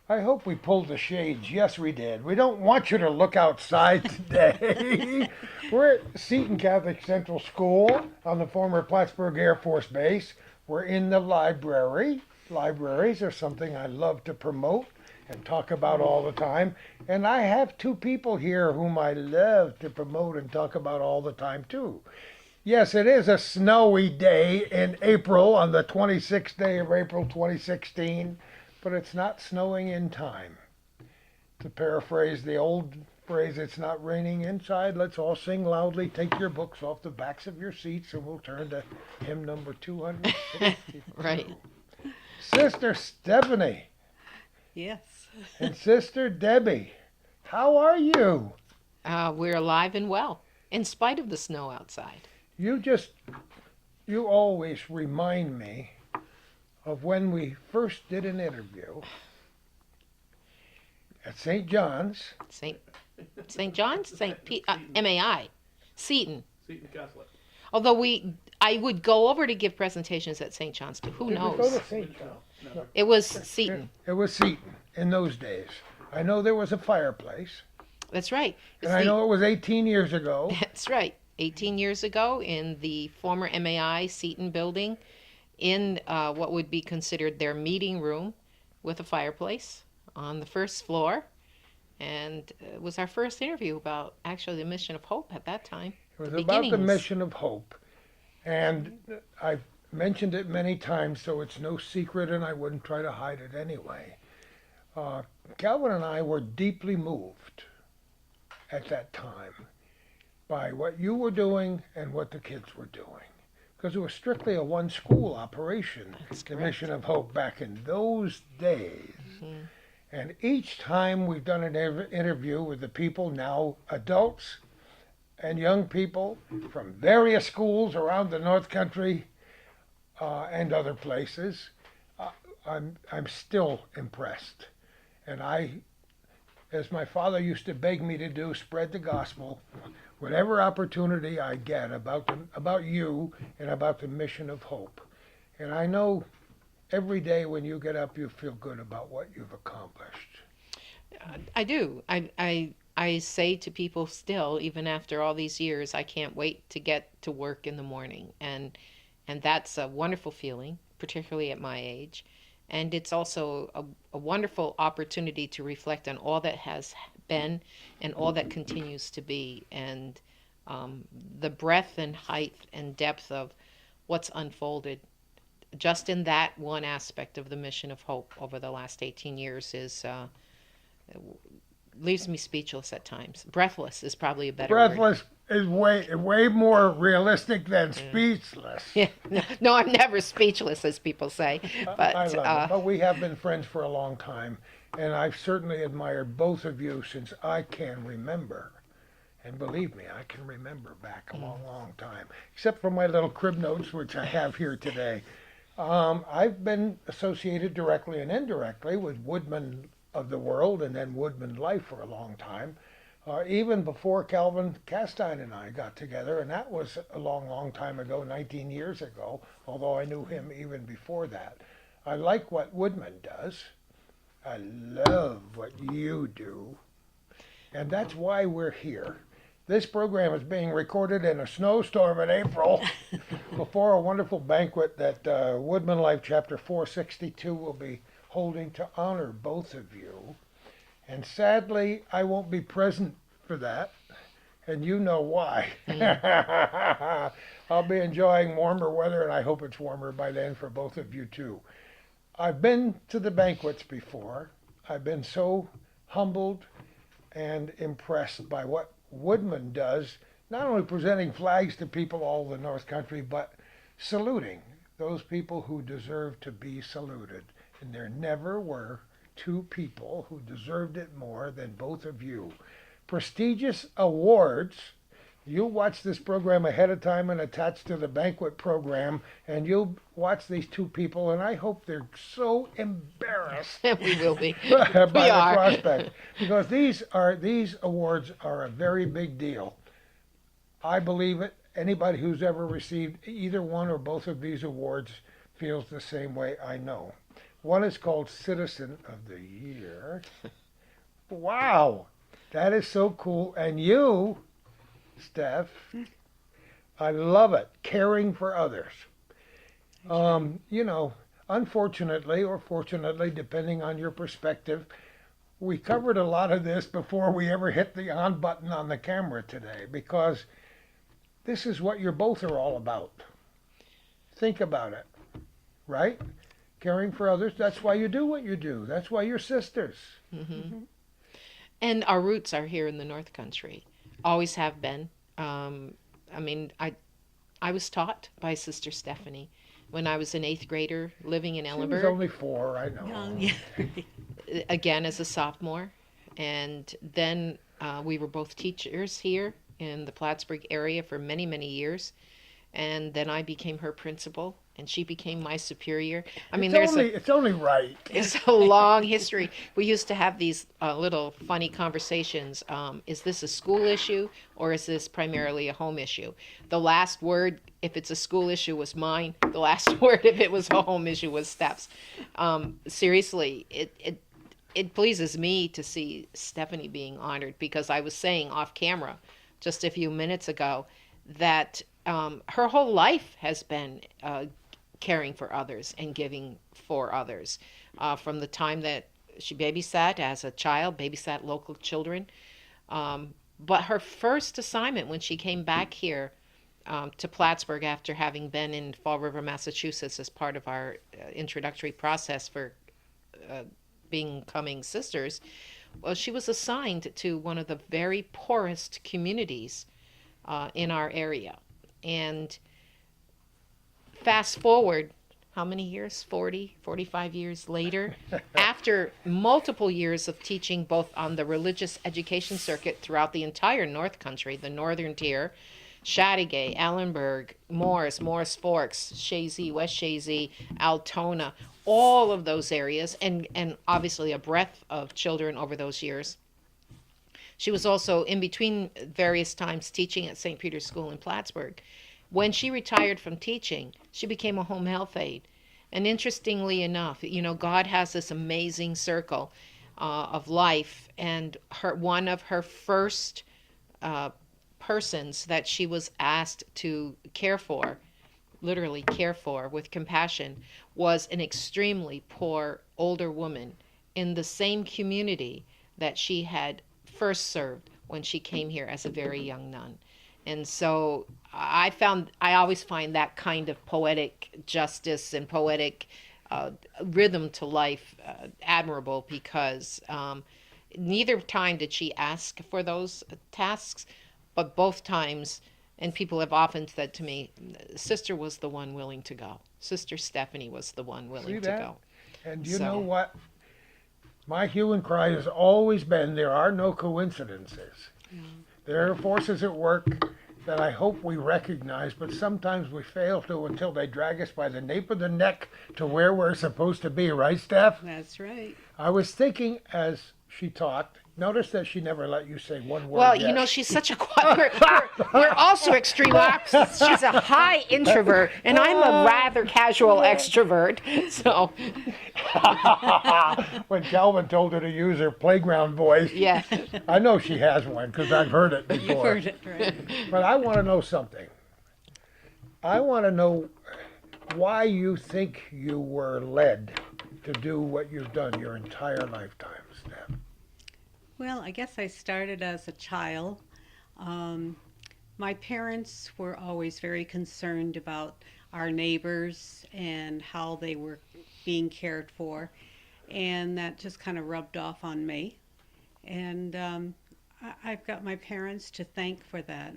I hope we pulled the shades. Yes, we did. We don't want you to look outside today. We're at Seton Catholic Central School on the former Plattsburgh Air Force Base. We're in the library. Libraries are something I love to promote and talk about all the time. And I have two people here whom I love to promote and talk about all the time, too. Yes, it is a snowy day in April, on the 26th day of April 2016, but it's not snowing in time. To paraphrase the old phrase, it's not raining inside. Let's all sing loudly. Take your books off the backs of your seats, and we'll turn to hymn number 262. Right. Sister Stephanie Yes. and Sister Debbie, how are you? We're alive and well, in spite of the snow outside. You just, you always remind me of when we first did an interview at St. John's. St. John's, MAI, Seton. Seton Catholic. Although I would go over to give presentations at St. John's, but who Did we go knows? to St. John's? No. It was Seton. It was Seton in those days. I know there was a fireplace, That's right. and I know it was 18 years ago. That's right. 18 years ago in the former MAI Seton building, in what would be considered their meeting room with a fireplace on the first floor. And it was our first interview about actually the mission of hope at that time. It was The about the beginnings. mission of hope, and I've mentioned it many times, so it's no secret, and I wouldn't try to hide it anyway. Calvin and I were deeply moved at that time by what you were doing and what the kids were doing, because it was strictly a one school operation, That's the correct. mission of hope back in those days. And each time we've done an interview with the people, now adults and young people from various schools around the North Country and other places, I'm still impressed. And as my father used to beg me to do, spread the gospel, whatever opportunity I get about you and about the mission of hope. And I know every day when you get up, you feel good about what you've accomplished. I do. I say to people still, even after all these years, I can't wait to get to work in the morning. And that's a wonderful feeling, particularly at my age. And it's also a wonderful opportunity to reflect on all that has been and all that continues to be. And the breadth and height and depth of what's unfolded just in that one aspect of the mission of hope over the last 18 years is leaves me speechless at times. Breathless is probably a better word. Breathless is way more realistic than speechless. Yeah. No, I'm never speechless, as people say. But I love it. But we have been friends for a long time, and I've certainly admired both of you since I can remember. And believe me, I can remember back a long time, except for my little crib notes, which I have here today. I've been associated directly and indirectly with Woodmen of the World and then WoodmenLife for a long time, even before Calvin Castine and I got together, and that was a long time ago, 19 years ago, although I knew him even before that. I like what Woodman does. I love what you do, and that's why we're here. This program is being recorded in a snowstorm in April before a wonderful banquet that WoodmenLife Chapter 462 will be holding to honor both of you. And sadly, I won't be present for that, and you know why. I'll be enjoying warmer weather, and I hope it's warmer by then for both of you too. I've been to the banquets before. I've been so humbled and impressed by what Woodman does, not only presenting flags to people all over the North Country, but saluting those people who deserve to be saluted. And there never were two people who deserved it more than both of you. Prestigious awards. You'll watch this program ahead of time and attached to the banquet program, and you'll watch these two people, and I hope they're so embarrassed we will be. by the We are. prospect, because these awards are a very big deal. I believe it. Anybody who's ever received either one or both of these awards feels the same way, I know. One is called Citizen of the Year. Wow, that is so cool. And you, Steph, I love it. Caring for others. You know, unfortunately or fortunately, depending on your perspective, we covered a lot of this before we ever hit the on button on the camera today because this is what you both are all about. Think about it, right? Caring for others. That's why you do what you do. That's why you're sisters. Hmm. And our roots are here in the North Country, always have been. I mean, I was taught by Sister Stephanie when I was an eighth grader living in She was Ellenburg, only 4, I know. Young, yeah. again as a sophomore. And then we were both teachers here in the Plattsburgh area for many, many years. And then I became her principal, and she became my superior. I mean, It's only right. it's a long history. We used to have these little funny conversations. Is this a school issue or is this primarily a home issue? The last word, if it's a school issue, was mine. The last word, if it was a home issue, was Steph's. Seriously, it pleases me to see Stephanie being honored because I was saying off camera just a few minutes ago that her whole life has been caring for others and giving for others. From the time that she babysat as a child, babysat local children. But her first assignment when she came back here to Plattsburgh after having been in Fall River, Massachusetts as part of our introductory process for becoming sisters, well, she was assigned to one of the very poorest communities in our area. And fast forward, how many years? 40, 45 years later, after multiple years of teaching both on the religious education circuit throughout the entire North Country, the Northern Tier, Chateaugay, Allenburg, Morris Forks, Shazy, West Shazy, Altona, all of those areas, and obviously a breadth of children over those years. She was also in between various times teaching at St. Peter's School in Plattsburgh. When she retired from teaching, she became a home health aide. And interestingly enough, you know, God has this amazing circle of life. And one of her first persons that she was asked to care for, literally care for with compassion, was an extremely poor older woman in the same community that she had first served when she came here as a very young nun. And so I always find that kind of poetic justice and poetic rhythm to life admirable because neither time did she ask for those tasks, but both times, and people have often said to me, Sister was the one willing to go. Sister Stephanie was the one willing to go. And you know what? My hue and cry has always been there are no coincidences. There are forces at work that I hope we recognize, but sometimes we fail to until they drag us by the nape of the neck to where we're supposed to be, right, Steph? That's right. I was thinking as she talked, notice that she never let you say one word. Well, yet. you know, she's such a quiet. We're also extreme opposites. She's a high introvert, and I'm a rather casual extrovert. So, when Calvin told her to use her playground voice, yeah. I know she has one because I've heard it before. You've heard it, right? But I want to know something. I want to know why you think you were led to do what you've done your entire lifetime, Steph. Well, I guess I started as a child. My parents were always very concerned about our neighbors and how they were being cared for, and that just kind of rubbed off on me. And I've got my parents to thank for that.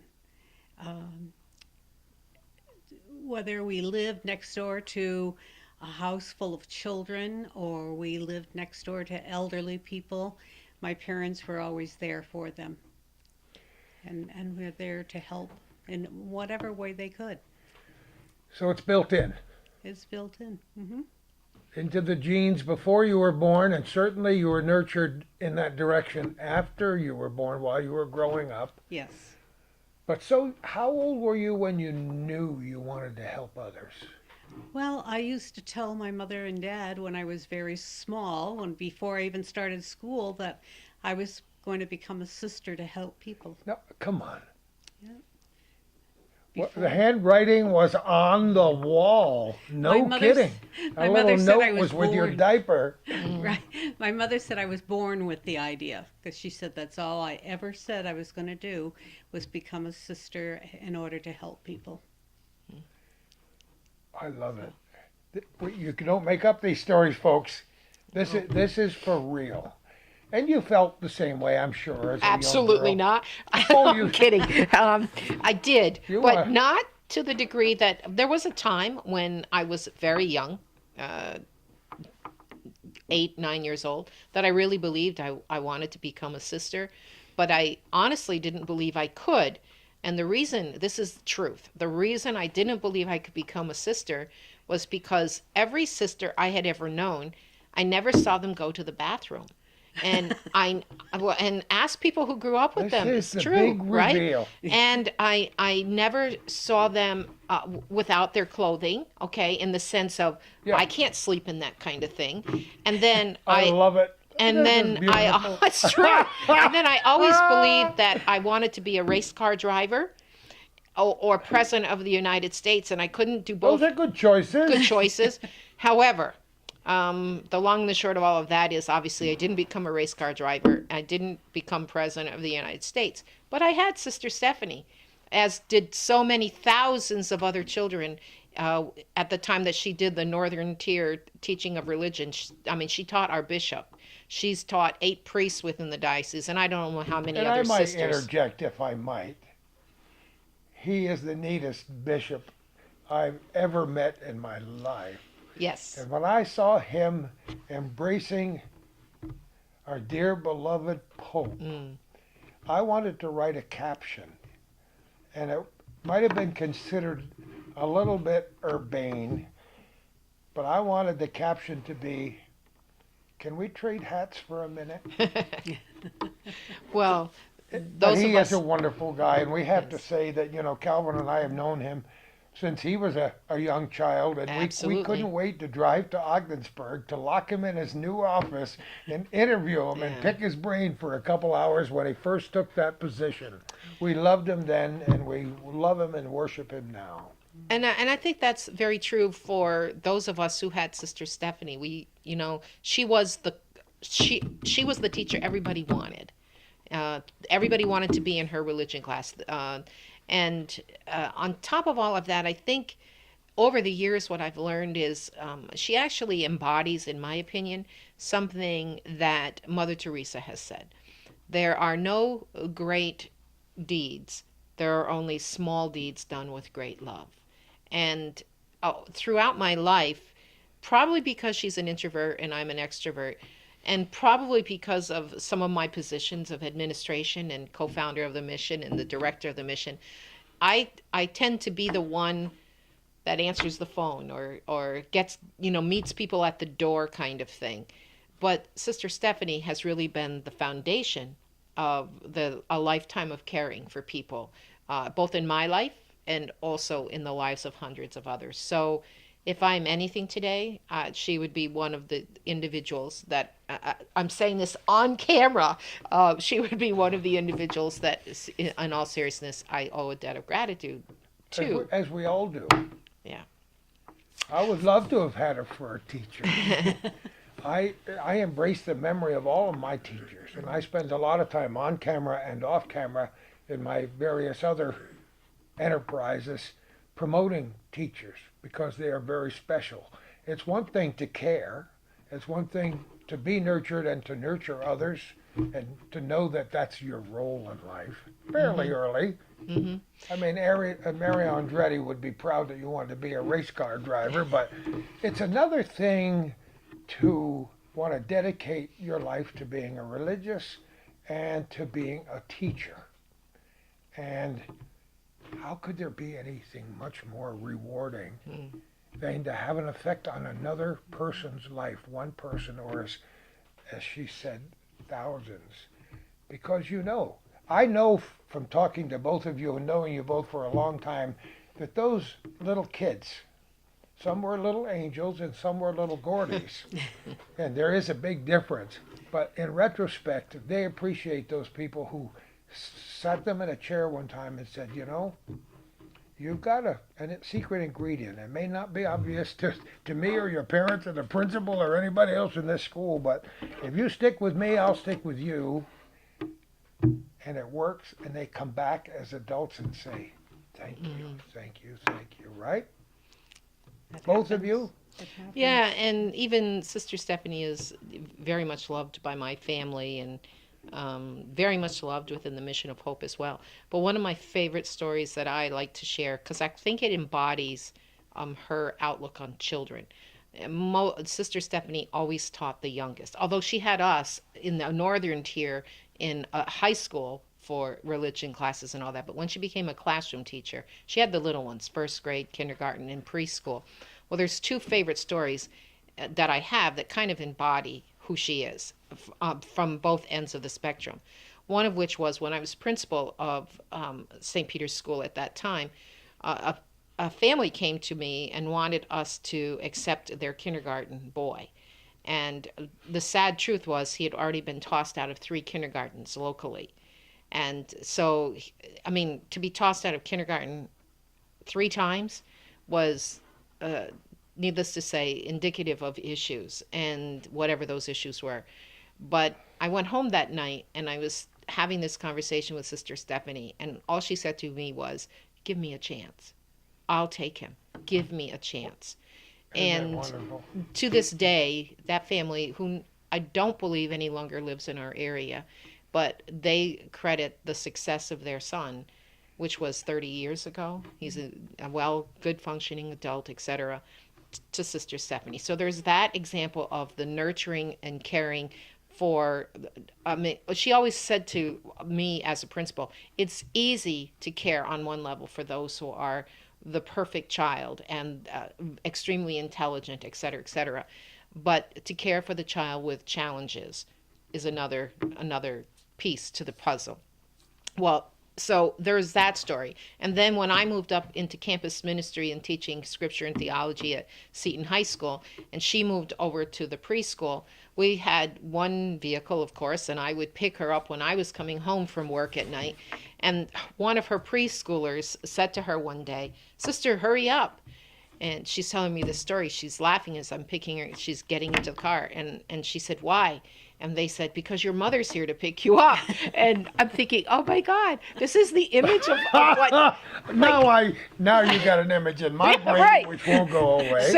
Whether we lived next door to a house full of children or we lived next door to elderly people, my parents were always there for them. And we're there to help in whatever way they could. So it's built in It's built in. into the genes before you were born, and certainly you were nurtured in that direction after you were born while you were growing up. Yes. But so, how old were you when you knew you wanted to help others? Well, I used to tell my mother and dad when I was very small, when before I even started school, that I was going to become a sister to help people. No, come on. Yeah. The Before handwriting was on the wall. my No mother's, kidding. A my little mother said I note was was with your born. diaper. Mm. Right. My mother said I was born with the idea because she said that's all I ever said I was going to do was become a sister in order to help people. I love So, it. You don't make up these stories, folks. no. This is for real. And you felt the same way, I'm sure, as a young Absolutely girl. not. Oh, I'm kidding. I did, You but are. not to the degree that there was a time when I was very young, uh, 8, 9 years old, that I really believed I wanted to become a sister, but I honestly didn't believe I could. And the reason, this is the truth, the reason I didn't believe I could become a sister was because every sister I had ever known, I never saw them go to the bathroom. And and ask people who grew up with This them. is It's the true, big right? reveal. And I never saw them without their clothing. Okay, in the sense of Yeah, I can't sleep in that kind of thing. And then I love it. and This is then I, beautiful. it's true. And then I always believed that I wanted to be a race car driver or president of the United States, and I couldn't do Those both. are good choices. Good choices. However, the long and the short of all of that is obviously I didn't become a race car driver. I didn't become president of the United States, but I had Sister Stephanie, as did so many thousands of other children. At the time that she did the Northern Tier teaching of religion, I mean, she taught our bishop. She's taught 8 priests within the diocese, and I don't know how many And I other might sisters. interject if I might. He is the neatest bishop I've ever met in my life. Yes. And when I saw him embracing our dear beloved Pope, Mm. I wanted to write a caption. And it might have been considered a little bit urbane, but I wanted the caption to be, "Can we trade hats for a minute?" Well, But those he of is us. a wonderful guy, and we have to Yes. say that, Calvin and I have known him since he was a young child, and we Absolutely. couldn't wait to drive to Ogdensburg to lock him in his new office and interview him and Yeah. pick his brain for a couple hours when he first took that position. We loved him then, and we love him and worship him now. And I think that's very true for those of us who had Sister Stephanie. She was she was the teacher everybody wanted. Everybody wanted to be in her religion class. And on top of all of that, I think over the years, what I've learned is she actually embodies, in my opinion, something that Mother Teresa has said. There are no great deeds. There are only small deeds done with great love. And throughout my life, probably because she's an introvert and I'm an extrovert, and probably because of some of my positions of administration and co-founder of the mission and the director of the mission, I tend to be the one that answers the phone or gets meets people at the door kind of thing. But Sister Stephanie has really been the foundation of a lifetime of caring for people, both in my life and also in the lives of hundreds of others. So if I'm anything today, she would be one of the individuals that I'm saying this on camera. She would be one of the individuals that, in all seriousness, I owe a debt of gratitude to. As we all do. Yeah. I would love to have had her for a teacher. I embrace the memory of all of my teachers, and I spend a lot of time on camera and off camera in my various other enterprises promoting teachers because they are very special. It's one thing to care, it's one thing to be nurtured and to nurture others and to know that that's your role in life fairly early. Hmm. I mean, Mary Andretti would be proud that you wanted to be a race car driver, but it's another thing to want to dedicate your life to being a religious and to being a teacher. And how could there be anything much more rewarding than to have an effect on another person's life, one person, or as she said, thousands? Because I know from talking to both of you and knowing you both for a long time that those little kids, Some were little angels and some were little Gordies. And there is a big difference. But in retrospect, they appreciate those people who sat them in a chair one time and said, you know, you've got a secret ingredient. It may not be obvious to me or your parents or the principal or anybody else in this school, but if you stick with me, I'll stick with you. And it works, and they come back as adults and say, thank you, thank you, thank you, right? That Both of happens. you? It happens. Yeah, and even Sister Stephanie is very much loved by my family and very much loved within the Mission of Hope as well. But one of my favorite stories that I like to share, because I think it embodies her outlook on children. Sister Stephanie always taught the youngest, although she had us in the northern tier in high school for religion classes and all that. But when she became a classroom teacher, she had the little ones, first grade, kindergarten, and preschool. Well, there's two favorite stories that I have that kind of embody who she is from both ends of the spectrum. One of which was when I was principal of St. Peter's School at that time, a family came to me and wanted us to accept their kindergarten boy. And the sad truth was he had already been tossed out of 3 kindergartens locally. And so, I mean, to be tossed out of kindergarten 3 times was, needless to say, indicative of issues and whatever those issues were. But I went home that night and I was having this conversation with Sister Stephanie, and all she said to me was, give me a chance. I'll take him. Give me a chance. Isn't that And wonderful? to this day, that family, who I don't believe any longer lives in our area, but they credit the success of their son, which was 30 years ago. He's a good functioning adult, etc., to Sister Stephanie. So there's that example of the nurturing and caring for. I mean, she always said to me as a principal, it's easy to care on one level for those who are the perfect child and extremely intelligent, etc., etc. But to care for the child with challenges is another piece to the puzzle. Well, so there's that story. And then when I moved up into campus ministry and teaching scripture and theology at Seton High School, and she moved over to the preschool, we had one vehicle, of course, and I would pick her up when I was coming home from work at night. And one of her preschoolers said to her one day, "Sister, hurry up." And she's telling me this story. She's laughing as I'm picking her. She's getting into the car. And she said, "Why?" And they said, "Because your mother's here to pick you up." And I'm thinking, oh my God, this is the image of what. Now you got an image in my brain, Right. which won't go away.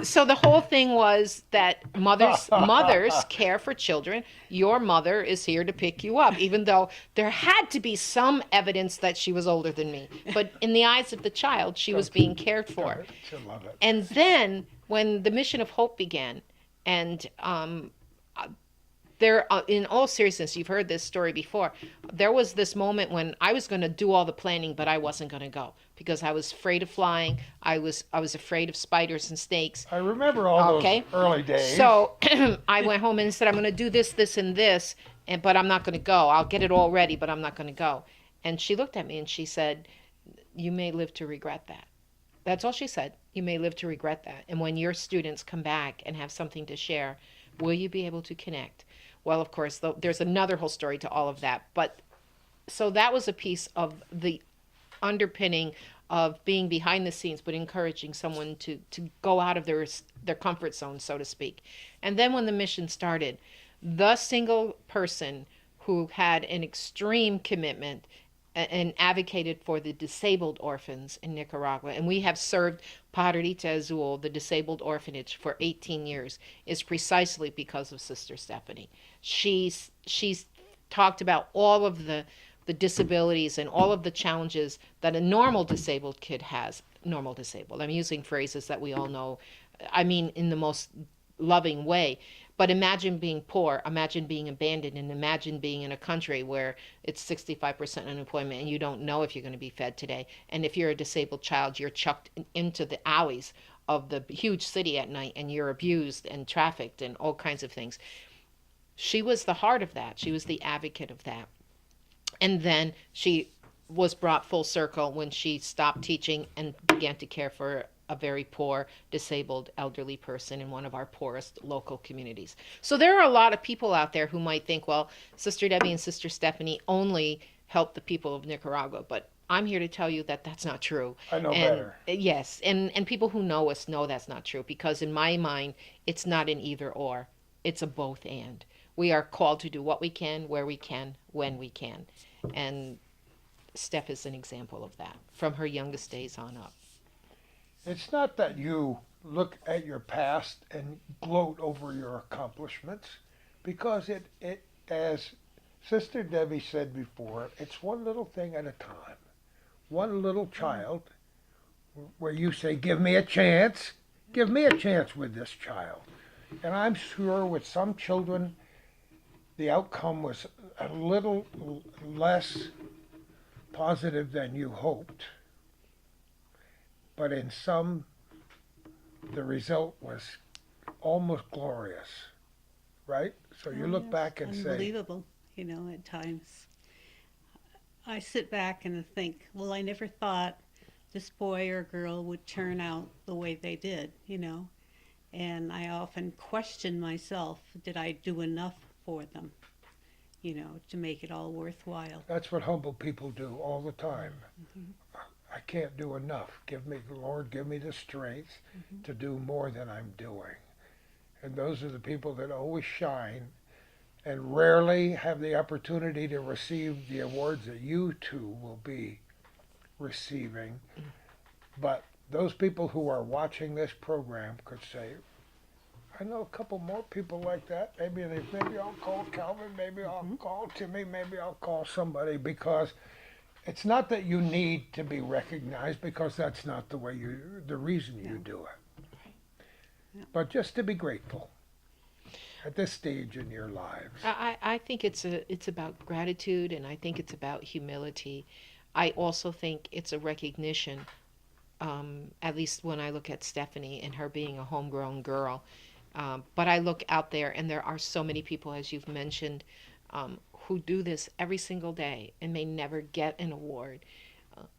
So the whole thing was that mothers care for children. Your mother is here to pick you up, even though there had to be some evidence that she was older than me. But in the eyes of the child, she was being cared for. I love it. And then when the Mission of Hope began, and there, in all seriousness, you've heard this story before. There was this moment when I was going to do all the planning, but I wasn't going to go because I was afraid of flying. I was afraid of spiders and snakes. I remember all Okay. those early days. So I went home and said, I'm going to do this, this, and this, but I'm not going to go. I'll get it all ready, but I'm not going to go. And she looked at me and she said, "You may live to regret that." That's all she said. "You may live to regret that. And when your students come back and have something to share, will you be able to connect?" Well, of course, there's another whole story to all of that. But so that was a piece of the underpinning of being behind the scenes, but encouraging someone to go out of their comfort zone, so to speak. And then when the mission started, the single person who had an extreme commitment and advocated for the disabled orphans in Nicaragua, and we have served Pajarita Azul, the disabled orphanage, for 18 years, is precisely because of Sister Stephanie. She's talked about all of the disabilities and all of the challenges that a normal disabled kid has. Normal disabled. I'm using phrases that we all know. I mean, in the most loving way. But imagine being poor, imagine being abandoned, and imagine being in a country where it's 65% unemployment and you don't know if you're going to be fed today. And if you're a disabled child, you're chucked into the alleys of the huge city at night and you're abused and trafficked and all kinds of things. She was the heart of that. She was the advocate of that. And then she was brought full circle when she stopped teaching and began to care for a very poor, disabled, elderly person in one of our poorest local communities. So there are a lot of people out there who might think, well, Sister Debbie and Sister Stephanie only help the people of Nicaragua, but I'm here to tell you that that's not true. I know And better. yes, and people who know us know that's not true, because in my mind, it's not an either or. It's a both and. We are called to do what we can, where we can, when we can. And Steph is an example of that from her youngest days on up. It's not that you look at your past and gloat over your accomplishments, because it as Sister Debbie said before, it's one little thing at a time. One little child where you say, give me a chance. Give me a chance with this child. And I'm sure with some children, the outcome was a little less positive than you hoped. But in some, the result was almost glorious, right? So you look back and say, unbelievable, at times. I sit back and think, well, I never thought this boy or girl would turn out the way they did. And I often question myself, did I do enough for them, to make it all worthwhile? that's what humble people do all the time. Hmm. I can't do enough. Lord, give me the strength Hmm. to do more than I'm doing. And those are the people that always shine and rarely have the opportunity to receive the awards that you two will be receiving. But those people who are watching this program could say, I know a couple more people like that. Maybe I'll call Calvin, maybe I'll call Timmy, maybe I'll call somebody, because it's not that you need to be recognized, because that's not the reason you do it. Yeah. But just to be grateful at this stage in your lives. I think it's about gratitude, and I think it's about humility. I also think it's a recognition, at least when I look at Stephanie and her being a homegrown girl. But I look out there, and there are so many people, as you've mentioned, who do this every single day and may never get an award.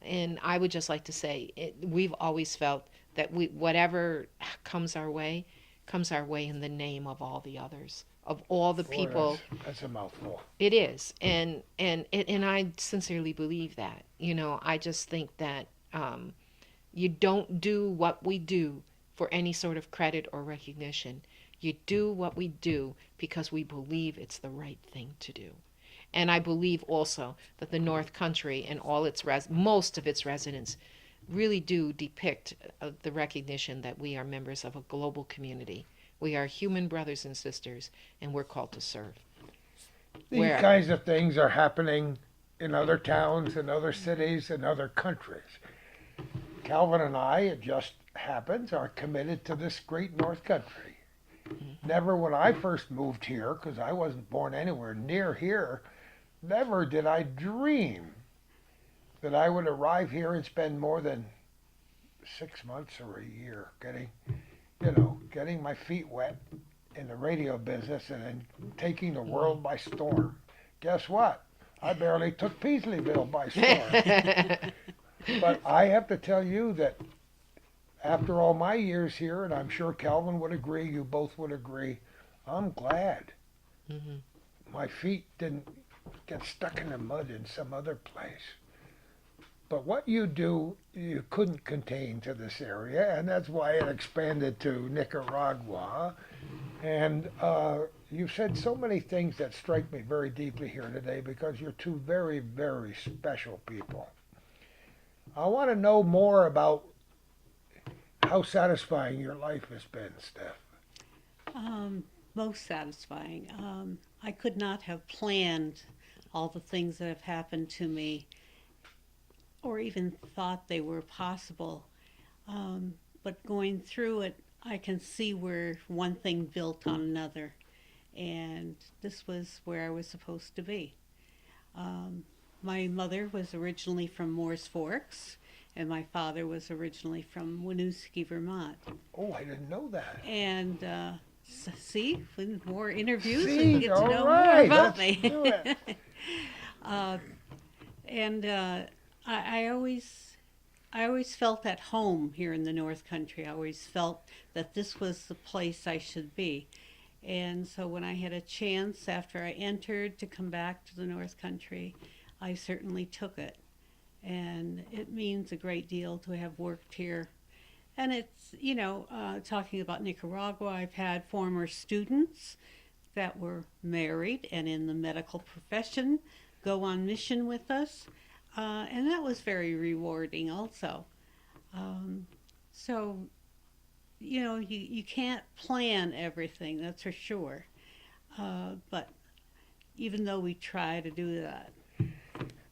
And I would just like to say, we've always felt that whatever comes our way in the name of all the others, of all the Boy, people. that's a mouthful. It is, and I sincerely believe that. I just think that you don't do what we do for any sort of credit or recognition. You do what we do because we believe it's the right thing to do. And I believe also that the North Country and all its most of its residents really do depict the recognition that we are members of a global community. We are human brothers and sisters, and we're called to serve. These kinds of things are happening in other towns, in other cities, in other countries. Calvin and I, it just happens, are committed to this great North Country. Never when I first moved here, because I wasn't born anywhere near here, never did I dream that I would arrive here and spend more than 6 months or a year getting my feet wet in the radio business and then taking the world by storm. Guess what? I barely took Peasleyville by storm. But I have to tell you that after all my years here, and I'm sure Calvin would agree, you both would agree, I'm glad my feet didn't get stuck in the mud in some other place. But what you do, you couldn't contain to this area, and that's why it expanded to Nicaragua. And you've said so many things that strike me very deeply here today, because you're two very, very special people. I want to know more about how satisfying your life has been, Steph. Most satisfying. I could not have planned all the things that have happened to me, or even thought they were possible. But going through it, I can see where one thing built on another. And this was where I was supposed to be. My mother was originally from Moores Forks, and my father was originally from Winooski, Vermont. Oh, I didn't know that. And see, with more interviews, See, and you get to all know right, more about let's me. do it. And I always, I always felt at home here in the North Country. I always felt that this was the place I should be. And so when I had a chance after I entered to come back to the North Country, I certainly took it. And it means a great deal to have worked here. And it's, talking about Nicaragua, I've had former students that were married and in the medical profession go on mission with us. And that was very rewarding also. Um, so, you can't plan everything, that's for sure. But even though we try to do that.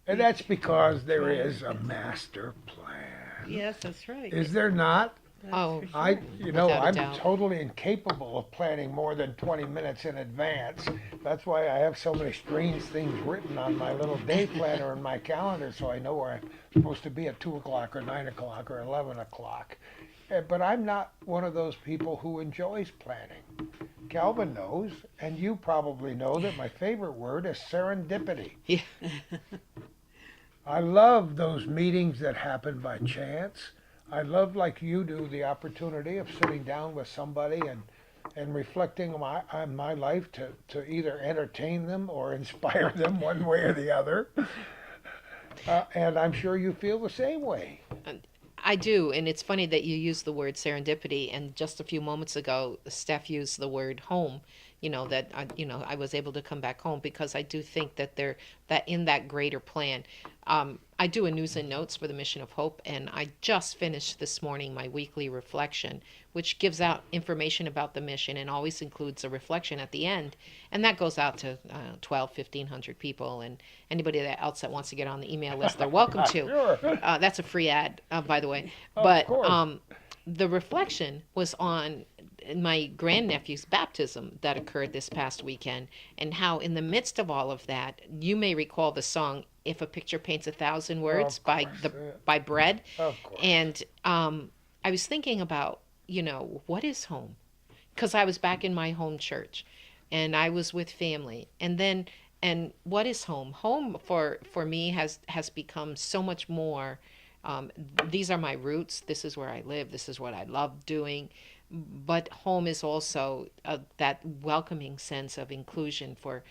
And that's because there is a master plan. Yes, that's right. Is there not? That's Oh, for sure. Without a I'm doubt. totally incapable of planning more than 20 minutes in advance. That's why I have so many strange things written on my little day planner in my calendar so I know where I'm supposed to be at 2 o'clock or 9 o'clock or 11 o'clock. But I'm not one of those people who enjoys planning. Calvin knows, and you probably know that my favorite word is serendipity. Yeah. I love those meetings that happen by chance. I love, like you do, the opportunity of sitting down with somebody and reflecting on my life to either entertain them or inspire them one way or the other. And I'm sure you feel the same way. I do, and it's funny that you use the word serendipity. And just a few moments ago, Steph used the word home. I was able to come back home because I do think that that in that greater plan. I do a news and notes for the Mission of Hope, and I just finished this morning my weekly reflection, which gives out information about the mission and always includes a reflection at the end. And that goes out to 1,500 people, and anybody else that wants to get on the email list, they're welcome to. Sure. That's a free ad, by the way. Of But course. the reflection was on my grandnephew's baptism that occurred this past weekend, and how in the midst of all of that, you may recall the song "If a Picture Paints 1,000 Words" Of course, yeah. by Bread. Of course. And I was thinking about, what is home? Because I was back in my home church, and I was with family, and what is home? Home for me has become so much more. These are my roots. This is where I live. This is what I love doing. But home is also that welcoming sense of inclusion for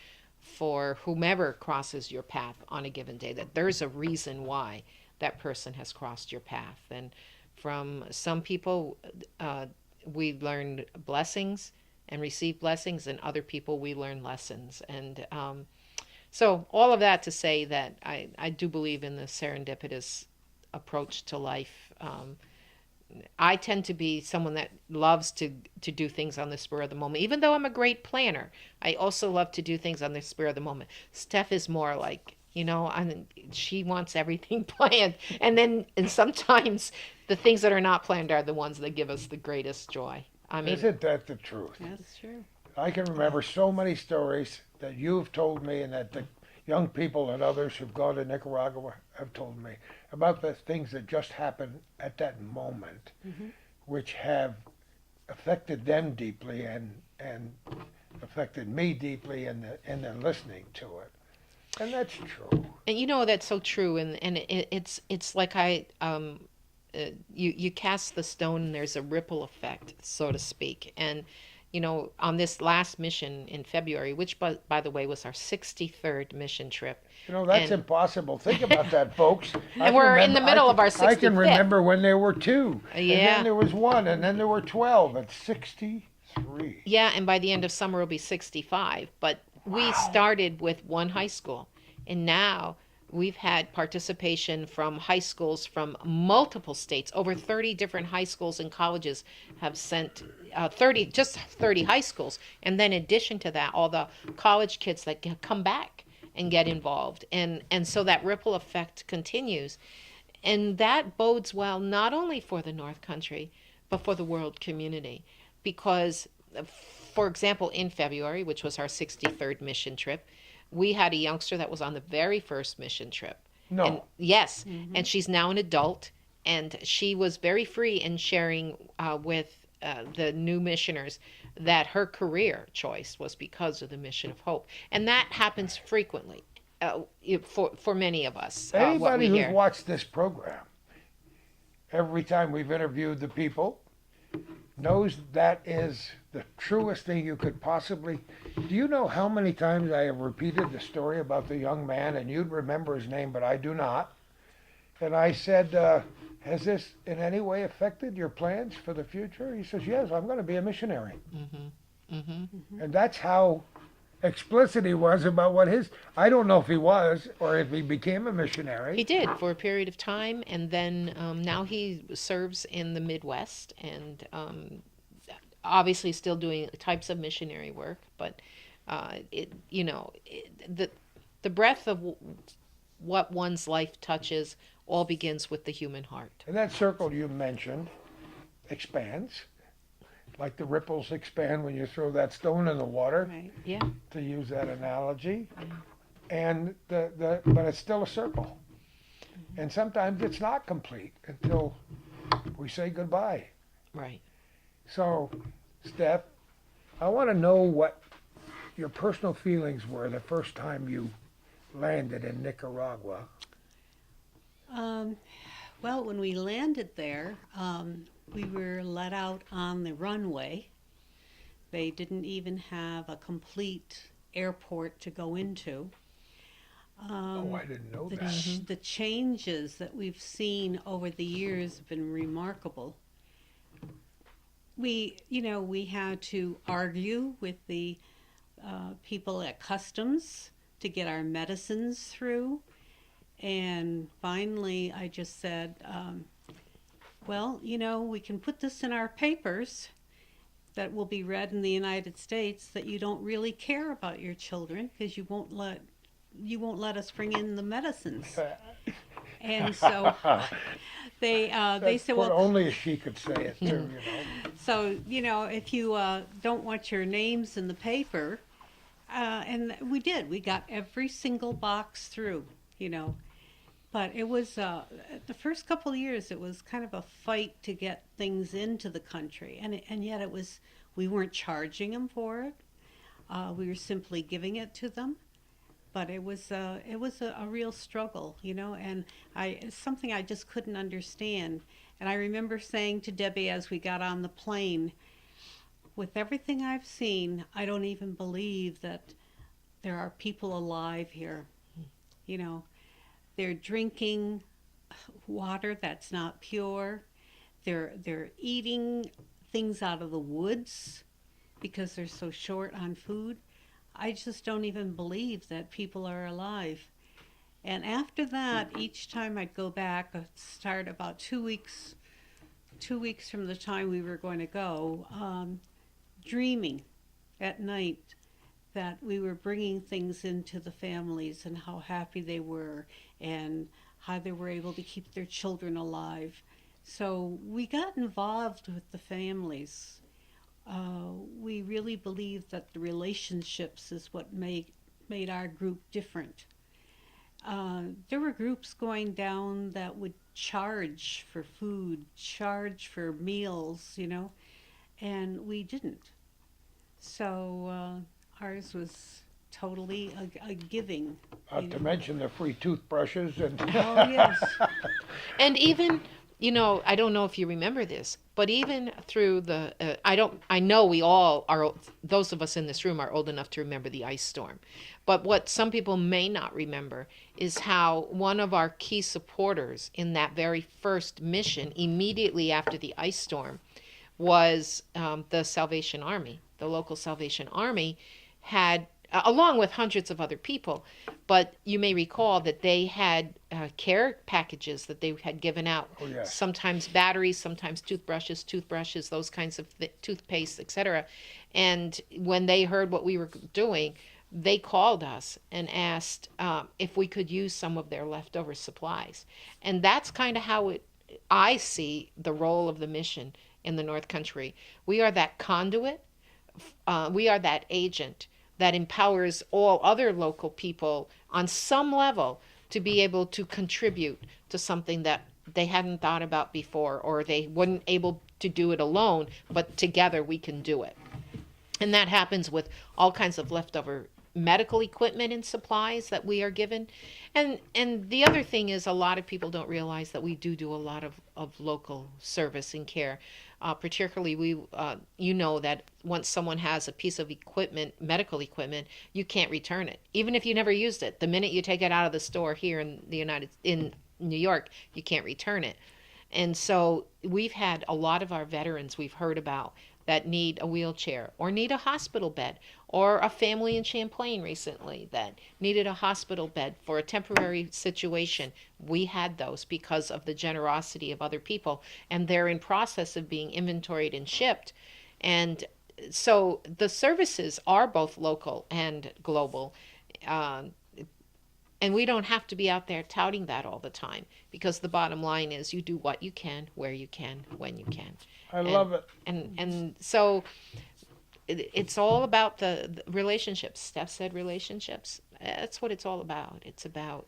whomever crosses your path on a given day, that there's a reason why that person has crossed your path. And from some people, we learn blessings and receive blessings, and other people we learn lessons. And so all of that to say that I do believe in the serendipitous approach to life. I tend to be someone that loves to do things on the spur of the moment. Even though I'm a great planner, I also love to do things on the spur of the moment. Steph is more like, she wants everything planned. And sometimes the things that are not planned are the ones that give us the greatest joy. I mean, Isn't that the truth? That's true. I can remember so many stories that you've told me and that the young people and others who've gone to Nicaragua have told me about the things that just happened at that moment, which have affected them deeply and affected me deeply in the listening to it. And that's true. and that's so true. And it's like you cast the stone and there's a ripple effect, so to speak. And on this last mission in February, which by the way was our 63rd mission trip. That's And- impossible. Think about that, folks. And we're in the middle of our I can 65th. remember when there were 2. And Yeah. then there was 1, and then there were 12. It's 63. Yeah, and by the end of summer it'll be 65. But we started with one high school, and now we've had participation from high schools from multiple states. Over 30 different high schools and colleges have sent 30 high schools. And then in addition to that, all the college kids that come back and get involved. And so that ripple effect continues. And that bodes well not only for the North Country, but for the world community. Because, for example, in February, which was our 63rd mission trip, we had a youngster that was on the very first mission trip. No. And, yes. And she's now an adult. And she was very free in sharing with the new missioners that her career choice was because of the Mission of Hope. And that happens frequently for many of us. What Anybody we who's hear. watched this program every time we've interviewed the people, knows that is the truest thing you could possibly. Do you know how many times I have repeated the story about the young man, and you'd remember his name, but I do not. And I said, has this in any way affected your plans for the future? He says, yes, I'm going to be a missionary. Mm-hmm. Mm-hmm. And that's how explicit he was about what his. I don't know if he was or if he became a missionary. He did for a period of time, and then now he serves in the Midwest, and obviously still doing types of missionary work. But the breadth of what one's life touches all begins with the human heart. And that circle you mentioned expands, like the ripples expand when you throw that stone in the water, Right. Yeah. to use that analogy. Yeah. And but it's still a circle. And sometimes it's not complete until we say goodbye. Right. So, Steph, I want to know what your personal feelings were the first time you landed in Nicaragua. Well, when we landed there, we were let out on the runway. They didn't even have a complete airport to go into. Oh, I didn't know The, that. the changes that we've seen over the years have been remarkable. We had to argue with the people at customs to get our medicines through. And finally, I just said, well, we can put this in our papers that will be read in the United States that you don't really care about your children because you won't let us bring in the medicines. And so they said, well, only she could say it too, so if you don't want your names in the paper, and we did. We got every single box through, But it was the first couple of years. It was kind of a fight to get things into the country, and yet we weren't charging them for it. We were simply giving it to them. But it was a real struggle, and it's something I just couldn't understand. And I remember saying to Debbie as we got on the plane, with everything I've seen, I don't even believe that there are people alive here. They're drinking water that's not pure. They're eating things out of the woods because they're so short on food. I just don't even believe that people are alive. And after that, each time I'd go back, I'd start about 2 weeks from the time we were going to go, dreaming at night that we were bringing things into the families and how happy they were and how they were able to keep their children alive. So we got involved with the families. We really believe that the relationships is what made our group different. There were groups going down that would charge for food, charge for meals, and we didn't. So ours was totally a giving. Not to mention the free toothbrushes and. Oh, yes. And even, I don't know if you remember this, but even through I know we all are, those of us in this room are old enough to remember the ice storm. But what some people may not remember is how one of our key supporters in that very first mission, immediately after the ice storm, was the Salvation Army. The local Salvation Army had, along with hundreds of other people, but you may recall that they had care packages that they had given out. Oh, yes. Sometimes batteries, sometimes toothbrushes, those kinds of toothpaste, etc. And when they heard what we were doing, they called us and asked if we could use some of their leftover supplies. And that's kind of how I see the role of the mission in the North Country. We are that conduit. We are that agent that empowers all other local people on some level to be able to contribute to something that they hadn't thought about before, or they weren't able to do it alone, but together we can do it. And that happens with all kinds of leftover medical equipment and supplies that we are given. And the other thing is, a lot of people don't realize that we do a lot of local service and care. Particularly, you know that once someone has a piece of equipment, medical equipment, you can't return it, even if you never used it. The minute you take it out of the store here in New York, you can't return it. And so we've had a lot of our veterans we've heard about that need a wheelchair or need a hospital bed, or a family in Champlain recently that needed a hospital bed for a temporary situation. We had those because of the generosity of other people, and they're in process of being inventoried and shipped. And so the services are both local and global. And we don't have to be out there touting that all the time, because the bottom line is you do what you can, where you can, when you can. I love it. And so it's all about the relationships. Steph said relationships. That's what it's all about. It's about,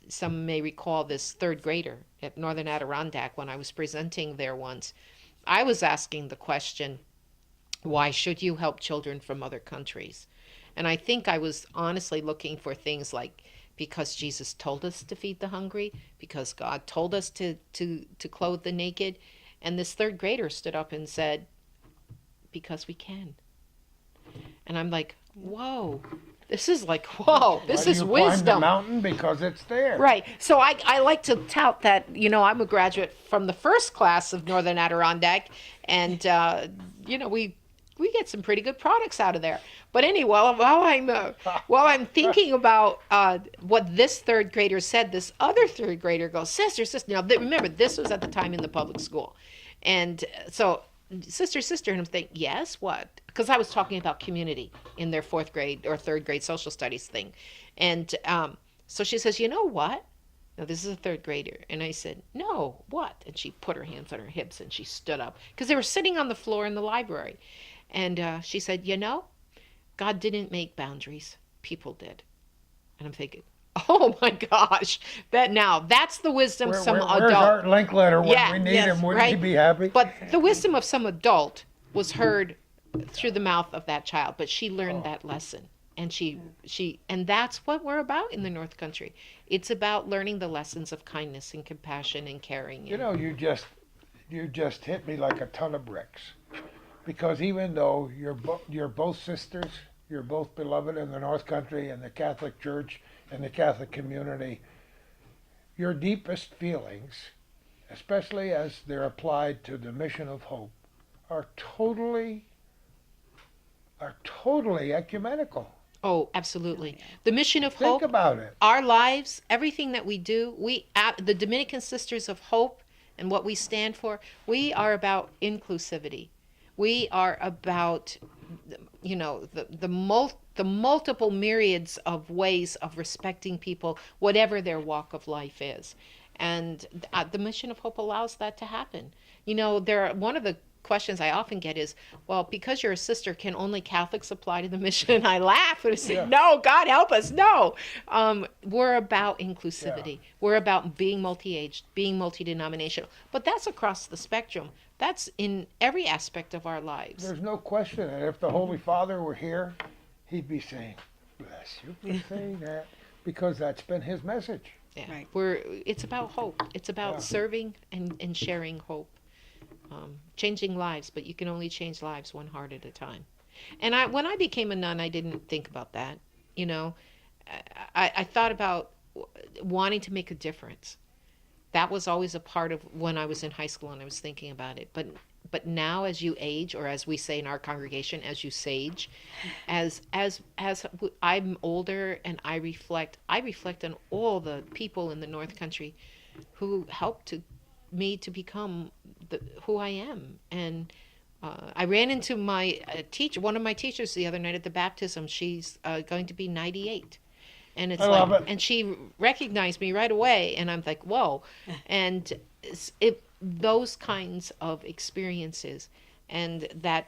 some may recall this third grader at Northern Adirondack when I was presenting there once. I was asking the question, why should you help children from other countries? And I think I was honestly looking for things like, because Jesus told us to feed the hungry, because God told us to clothe the naked. And this third grader stood up and said, because we can. And I'm like, whoa, this is like, whoa, this is Why do you climb the wisdom. mountain? Because it's there. Right. So I like to tout that, I'm a graduate from the first class of Northern Adirondack, and, we get some pretty good products out of there. But anyway, while I'm thinking about what this third grader said, this other third grader goes, sister. Now, remember, this was at the time in the public school. And so, sister, and I'm thinking, yes, what? Because I was talking about community in their fourth grade or third grade social studies thing. And so she says, you know what? Now, this is a third grader. And I said, no, what? And she put her hands on her hips and she stood up, because they were sitting on the floor in the library. And she said, God didn't make boundaries. People did. And I'm thinking, oh my gosh, that's the wisdom Where's adult. Art Linkletter when Yeah, we need yes, him? Wouldn't he right. be happy? But the wisdom of some adult was heard through the mouth of that child. But she learned that lesson. And and that's what we're about in the North Country. It's about learning the lessons of kindness and compassion and caring. You just hit me like a ton of bricks. Because even though you're both sisters, you're both beloved in the North Country and the Catholic Church and the Catholic community, your deepest feelings, especially as they're applied to the mission of hope, are totally ecumenical. Oh, absolutely. The mission of Think hope, about it. our lives, everything that we do, the Dominican Sisters of Hope and what we stand for, we are about inclusivity. We are about, the multiple myriads of ways of respecting people, whatever their walk of life is. And the mission of hope allows that to happen. One of the questions I often get is, well, because you're a sister, can only Catholics apply to the mission? And I laugh and I say, no, God help us, no. We're about inclusivity. Yeah. We're about being multi-aged, being multi-denominational. But that's across the spectrum. That's in every aspect of our lives. There's no question. And if the Holy Father were here, he'd be saying, bless you for saying that, because that's been his message. Yeah. Right. It's about hope. It's about serving and sharing hope. Changing lives, but you can only change lives one heart at a time. And when I became a nun, I didn't think about that. I thought about wanting to make a difference. That was always a part of when I was in high school and I was thinking about it. But now, as you age, or as we say in our congregation, as you sage, as I'm older and I reflect on all the people in the North Country who helped me to become who I am. And I ran into my one of my teachers the other night at the baptism. She's going to be 98. And it's love it. And she recognized me right away, and I'm like, whoa. And those kinds of experiences and that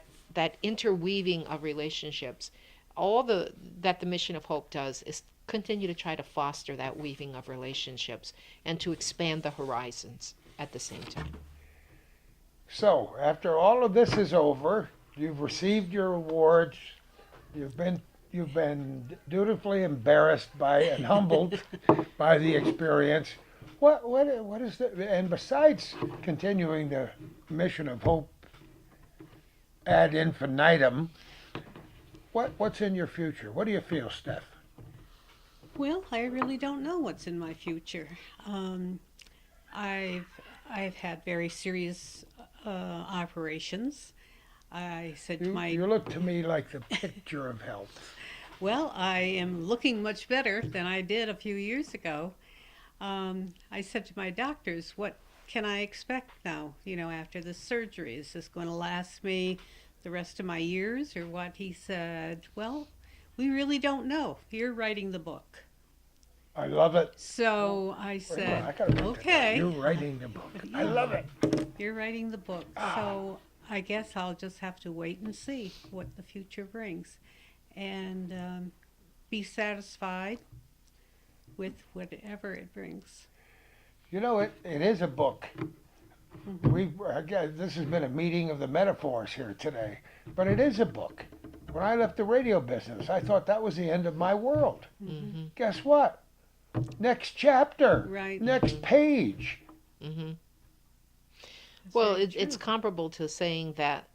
interweaving of relationships, that the mission of hope does is continue to try to foster that weaving of relationships and to expand the horizons at the same time. So, after all of this is over, you've received your awards, You've been dutifully embarrassed by and humbled by the experience. What is the, and besides continuing the mission of hope ad infinitum, what's in your future? What do you feel, Steph? Well, I really don't know what's in my future. Um, I've I've had very serious operations. I said to my You look to me like the picture of health. Well, I am looking much better than I did a few years ago. I said to my doctors, "What can I expect now? After the surgery, is this going to last me the rest of my years or what?" He said, "Well, we really don't know. You're writing the book." I love it. So I Wait a said, minute, I gotta write that down. "Okay, You're writing the book. I Yeah. love it. you're writing the book." So I guess I'll just have to wait and see what the future brings, and be satisfied with whatever it brings. You know, it is a book. Again, this has been a meeting of the metaphors here today, but it is a book. When I left the radio business, I thought that was the end of my world. Hmm. Guess what? Next chapter, Right. next page. Hmm. That's Well, very it's true. comparable to saying that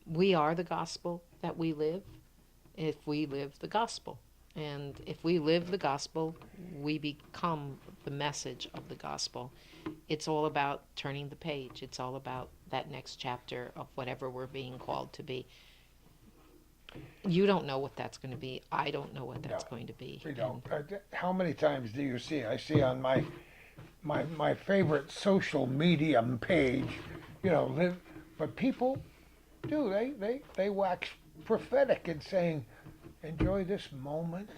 we are the gospel that we live if we live the gospel. And if we live the gospel, we become the message of the gospel. It's all about turning the page. It's all about that next chapter of whatever we're being called to be. You don't know what that's going to be. I don't know what that's No, going to be. we don't. How many times do you see? I see on my favorite social medium page, live, but people do. They wax prophetic in saying, enjoy this moment,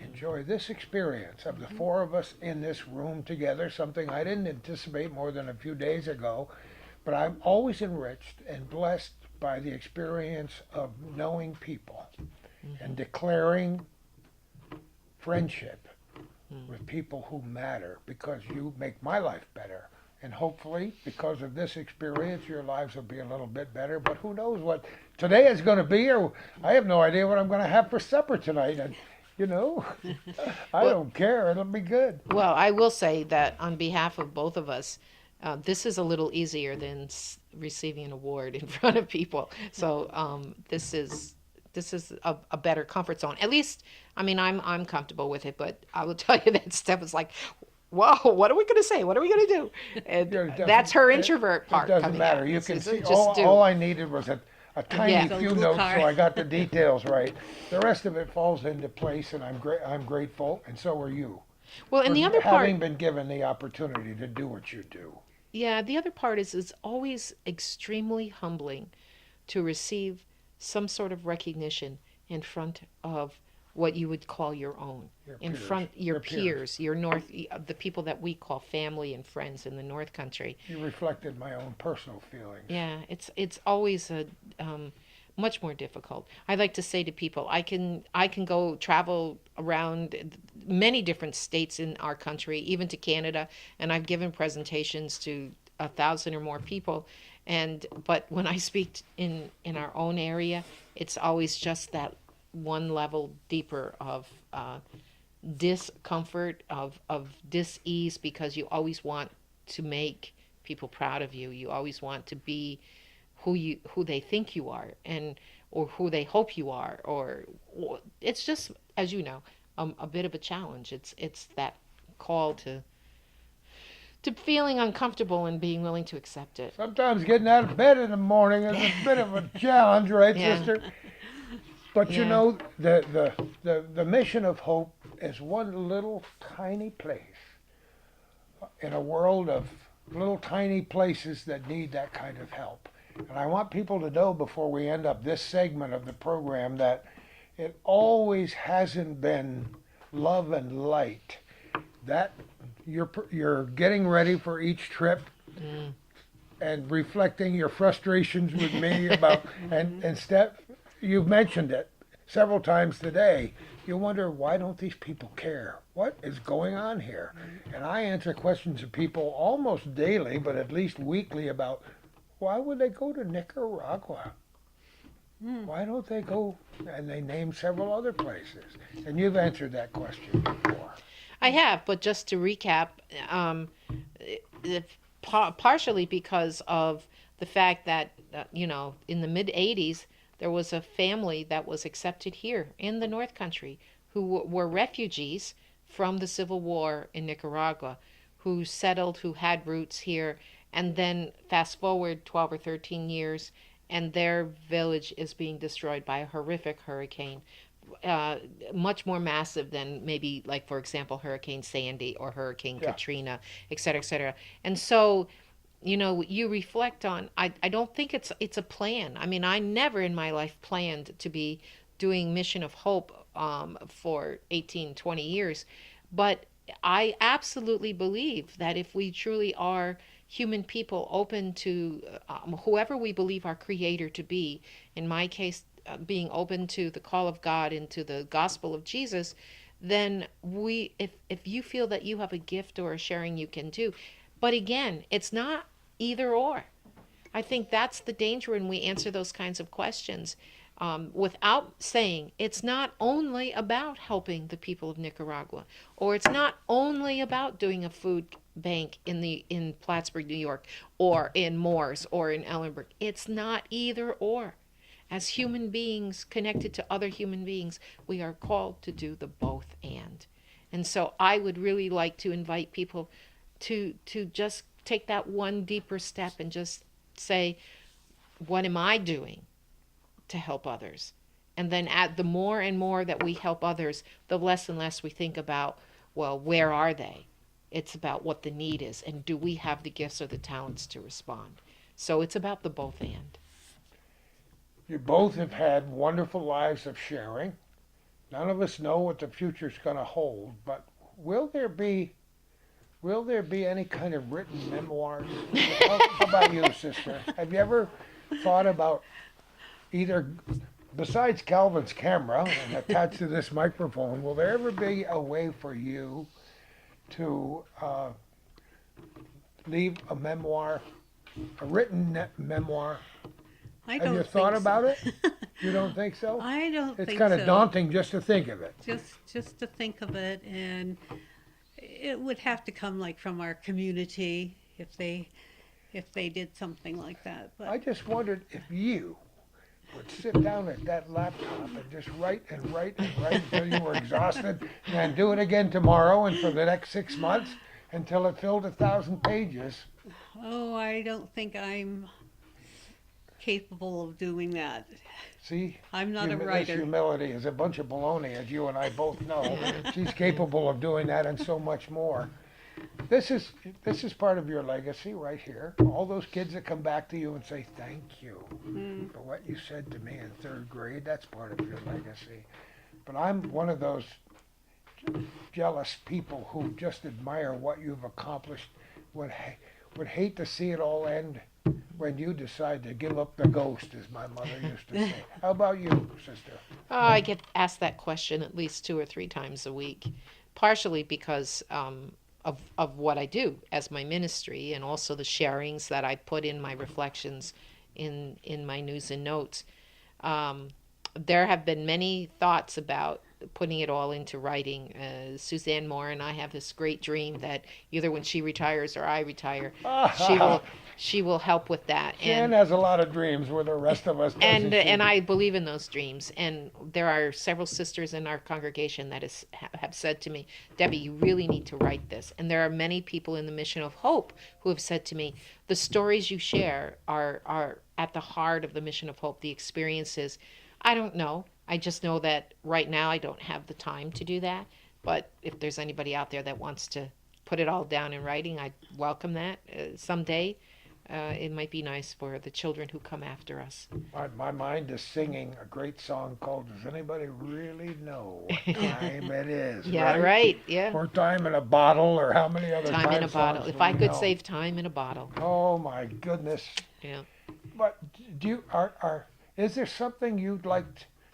enjoy this experience of the four of us in this room together, something I didn't anticipate more than a few days ago, but I'm always enriched and blessed by the experience of knowing people and declaring friendship with people who matter because you make my life better. And hopefully, because of this experience, your lives will be a little bit better. But who knows what today is going to be, or I have no idea what I'm going to have for supper tonight. And, you know, I Well, don't care. It'll be good. well, I will say that on behalf of both of us, this is a little easier than receiving an award in front of people. So this is a better comfort zone. At least, I mean, I'm comfortable with it. But I will tell you that Steph is like, "Whoa, what are we going to say? What are we going to do?" And Yeah, it that's doesn't, her it, introvert it part doesn't coming matter. out. You This can isn't see, just do. all I needed was a tiny Yeah. The few little notes card. so I got the details right. The rest of it falls into place, and I'm grateful, and so are you. Well, and For the other having part, been given the opportunity to do what you do. yeah, the other part is it's always extremely humbling to receive some sort of recognition in front of what you would call your own, Your in peers. front your Your peers. peers, your north, the people that we call family and friends in the North Country. You reflected my own personal feelings. Yeah, it's always a much more difficult. I like to say to people, I can go travel around many different states in our country, even to Canada, and I've given presentations to 1,000 or more people. And but when I speak in our own area, it's always just that one level deeper of discomfort, of dis-ease, because you always want to make people proud of you. You always want to be who they think you are, and or who they hope you are, or it's just, as you know, a bit of a challenge. It's that call to feeling uncomfortable and being willing to accept it. Sometimes getting out of bed in the morning is a bit of a challenge, right, Yeah. sister? But you Yeah. know, the mission of hope is one little tiny place in a world of little tiny places that need that kind of help. And I want people to know before we end up this segment of the program that it always hasn't been love and light. That you're getting ready for each trip Mm. and reflecting your frustrations with me about and Steph, you've mentioned it several times today. You wonder, why don't these people care? What is going on here? And I answer questions of people almost daily, but at least weekly, about why would they go to Nicaragua? Why don't they go? And they name several other places. And you've answered that question before. I have, but just to recap, partially because of the fact that, in the mid 80s, there was a family that was accepted here in the North Country who were refugees from the Civil War in Nicaragua, who settled, who had roots here, and then fast forward 12 or 13 years, and their village is being destroyed by a horrific hurricane, uh, much more massive than maybe, like, for example, Hurricane Sandy or Hurricane Yeah. Katrina, et cetera, et cetera. And so, you reflect on, I don't think it's a plan. I mean, I never in my life planned to be doing Mission of Hope for 18, 20 years. But I absolutely believe that if we truly are human people open to whoever we believe our creator to be, in my case, being open to the call of God and to the gospel of Jesus, then if you feel that you have a gift or a sharing, you can do. But again, it's not either or. I think that's the danger when we answer those kinds of questions, without saying it's not only about helping the people of Nicaragua, or it's not only about doing a food bank in Plattsburgh, New York, or in Morris, or in Ellenburg. It's not either or. As human beings connected to other human beings, we are called to do the both and. And so I would really like to invite people to just take that one deeper step and just say, what am I doing to help others? And then the more and more that we help others, the less and less we think about, well, where are they? It's about what the need is, and do we have the gifts or the talents to respond? So it's about the both and. You both have had wonderful lives of sharing. None of us know what the future's going to hold, but will there be any kind of written memoirs? How about you, sister? Have you ever thought about either, besides Calvin's camera and attached to this microphone, will there ever be a way for you to leave a memoir, a written memoir? I Have don't you think thought so. about it? You don't think so? I don't It's think kind of so. daunting just to think of it. Just to think of it, and it would have to come like from our community if they did something like that. But I just wondered if you would sit down at that laptop and just write and write and write until you were exhausted, and then do it again tomorrow and for the next 6 months until it filled 1,000 pages. oh, I don't think I'm capable of doing that. See, I'm not a this writer. humility is a bunch of baloney, as you and I both know. She's capable of doing that and so much more. This is part of your legacy right here. All those kids that come back to you and say thank you for what you said to me in third grade, that's part of your legacy. But I'm one of those jealous people who just admire what you've accomplished, would hate to see it all end when you decide to give up the ghost, as my mother used to say. How about you, sister? I get asked that question at least 2 or 3 times a week, partially because of what I do as my ministry, and also the sharings that I put in my reflections in my news and notes. There have been many thoughts about putting it all into writing. Suzanne Moore and I have this great dream that either when she retires or I retire, she will help with that. Jan has a lot of dreams with the rest of us, doesn't she? And I believe in those dreams. And there are several sisters in our congregation that have said to me, Debbie, you really need to write this. And there are many people in the Mission of Hope who have said to me, the stories you share are at the heart of the Mission of Hope, the experiences. I don't know. I just know that right now I don't have the time to do that. But if there's anybody out there that wants to put it all down in writing, I'd welcome that. Someday, it might be nice for the children who come after us. My mind is singing a great song called Does Anybody Really Know What Time It Is? Yeah, right. Yeah. Or Time in a Bottle, or how many other Time in a bottle. songs If do I we could know? save time in a bottle. Oh my goodness. Yeah. But is there something you'd like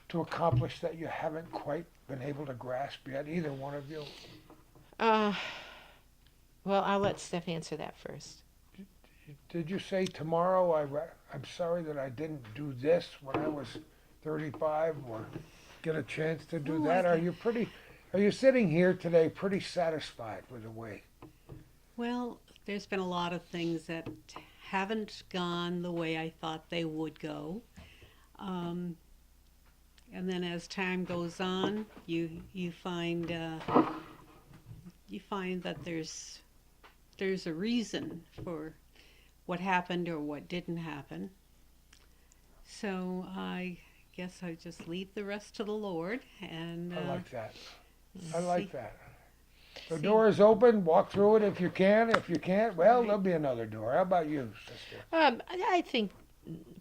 to accomplish that you haven't quite been able to grasp yet, either one of you? Well, I'll let Steph answer that first. Did you say tomorrow I'm sorry that I didn't do this when I was 35 or get a chance to do Oh, that? Are you sitting here today pretty satisfied with the way? Well, there's been a lot of things that haven't gone the way I thought they would go. Um, and then as time goes on, you find that there's a reason for what happened or what didn't happen. So I guess I just leave the rest to the Lord and I like that. I see, like that. The see. door is open. Walk through it if you can. If you can't, well, Right. there'll be another door. How about you, sister? I think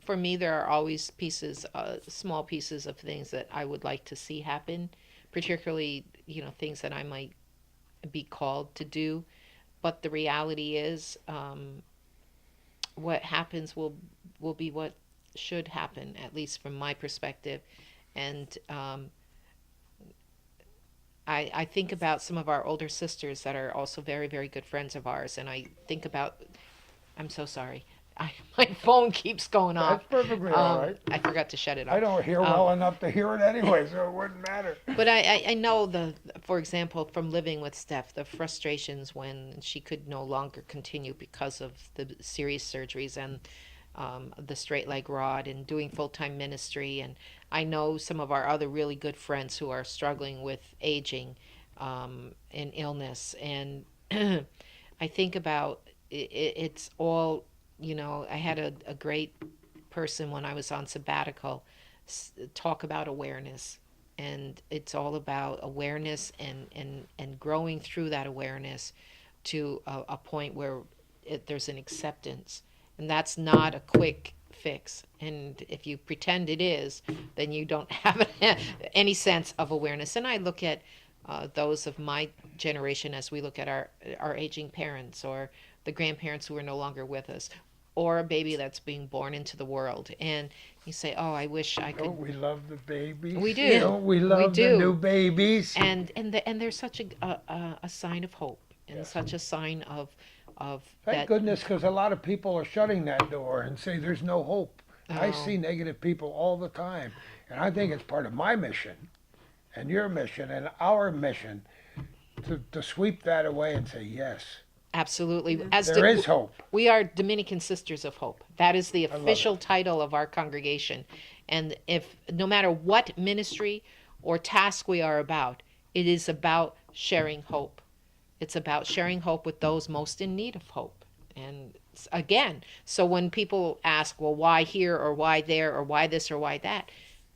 for me, there are always pieces, small pieces of things that I would like to see happen, particularly, things that I might be called to do. But the reality is, what happens will be what should happen, at least from my perspective. And I think about some of our older sisters that are also very, very good friends of ours, and I think about. I'm so sorry. My phone keeps going off. That's perfectly all right. I forgot to shut it I off. don't hear well enough to hear it anyway, so it wouldn't matter. But I know for example, from living with Steph, the frustrations when she could no longer continue because of the serious surgeries and the straight leg rod and doing full-time ministry. And I know some of our other really good friends who are struggling with aging and illness. And I think about it's all, I had a great person when I was on sabbatical talk about awareness. And it's all about awareness and growing through that awareness to a point where there's an acceptance. And that's not a quick fix. And if you pretend it is, then you don't have any sense of awareness. And I look at those of my generation as we look at our aging parents or the grandparents who are no longer with us, or a baby that's being born into the world. And you say, oh, I wish I could. Don't we love the babies? We do. Don't we love do. the new babies? And there's such a sign of hope and Yes. such a sign of Thank that. goodness, because a lot of people are shutting that door and say there's no hope. I Oh. see negative people all the time, and I think it's part of my mission and your mission and our mission to sweep that away and say yes, Absolutely. Yeah. As there is hope. we are Dominican Sisters of Hope. That is the love official title of our congregation. And if no matter what ministry or task we are about, it is about sharing hope. It's about sharing hope with those most in need of hope. And again, so when people ask, well, why here or why there or why this or why that,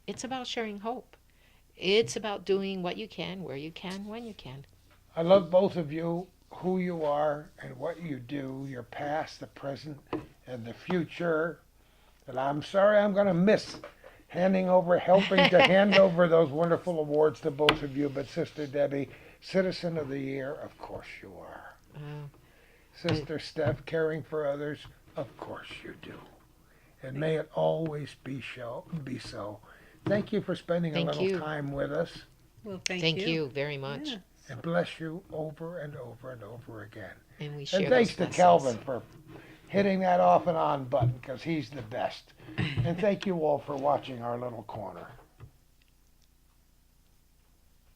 it's about sharing hope. It's about doing what you can, where you can, when you can. I love both of you, who you are and what you do, your past, the present, and the future. And I'm sorry I'm going to miss helping to hand over those wonderful awards to both of you. But Sister Debbie, Citizen of the Year, of course you are. Sister Steph, caring for others, of course you do. And may it always be so. Thank you for spending Thank a little you. time with us. Well, Thank you very much. Yeah. And bless you over and over and over again. And we share And thanks those to blessings. Calvin for hitting that off and on button, because he's the best. And thank you all for watching our little corner.